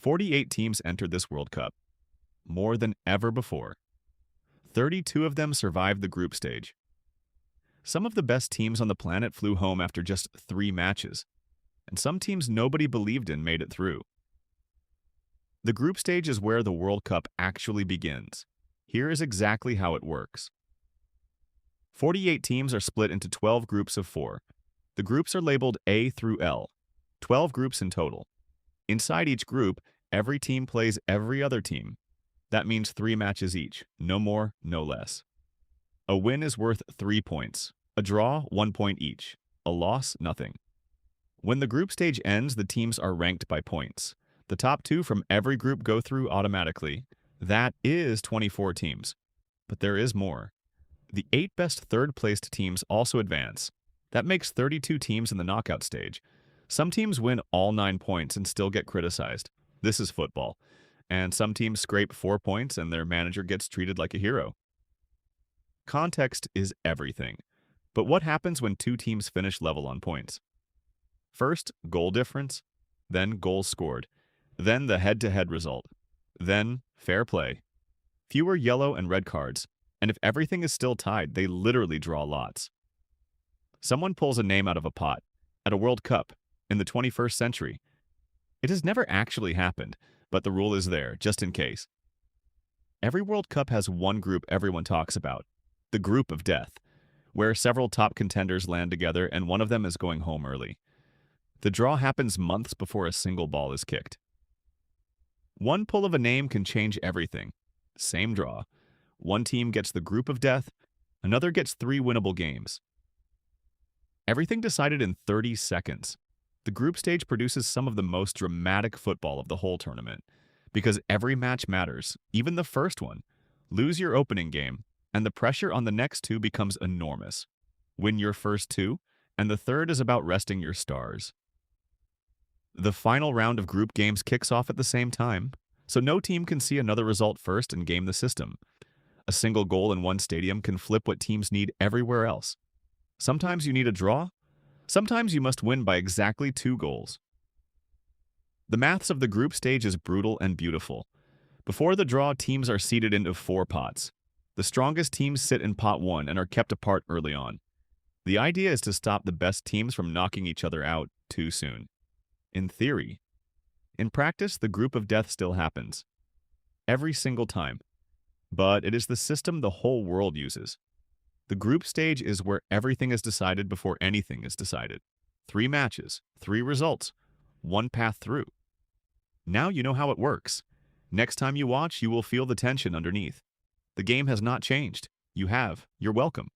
48 teams entered this World Cup, more than ever before. 32 of them survived the group stage. Some of the best teams on the planet flew home after just 3 matches, and some teams nobody believed in made it through. The group stage is where the World Cup actually begins. Here is exactly how it works. 48 teams are split into 12 groups of 4. The groups are labeled A through L, 12 groups in total. Inside each group, every team plays every other team. That means 3 matches each, no more, no less. A win is worth 3 points, a draw 1 point each, a loss nothing. When the group stage ends, the teams are ranked by points. The top 2 from every group go through automatically. That is 24 teams. But there is more. The 8 best third-placed teams also advance. That makes 32 teams in the knockout stage. Some teams win all 9 points and still get criticized. This is football. And some teams scrape 4 points and their manager gets treated like a hero. Context is everything. But what happens when 2 teams finish level on points? First, goal difference, then goals scored, then the head-to-head result, then fair play. Fewer yellow and red cards, and if everything is still tied, they literally draw lots. Someone pulls a name out of a pot, at a World Cup, in the 21st century. It has never actually happened, but the rule is there, just in case. Every World Cup has one group everyone talks about, the group of death, where several top contenders land together and one of them is going home early. The draw happens months before a single ball is kicked. One pull of a name can change everything. Same draw. One team gets the group of death, another gets 3 winnable games. Everything decided in 30 seconds. The group stage produces some of the most dramatic football of the whole tournament, because every match matters, even the first one. Lose your opening game, and the pressure on the next 2 becomes enormous. Win your first 2, and the third is about resting your stars. The final round of group games kicks off at the same time, so no team can see another result first and game the system. A single goal in one stadium can flip what teams need everywhere else. Sometimes you need a draw, sometimes you must win by exactly 2 goals. The maths of the group stage is brutal and beautiful. Before the draw, teams are seeded into 4 pots. The strongest teams sit in pot 1 and are kept apart early on. The idea is to stop the best teams from knocking each other out too soon. In theory. In practice, the group of death still happens. Every single time. But it is the system the whole world uses. The group stage is where everything is decided before anything is decided. 3 matches, 3 results, 1 path through. Now you know how it works. Next time you watch, you will feel the tension underneath. The game has not changed. You have. You're welcome.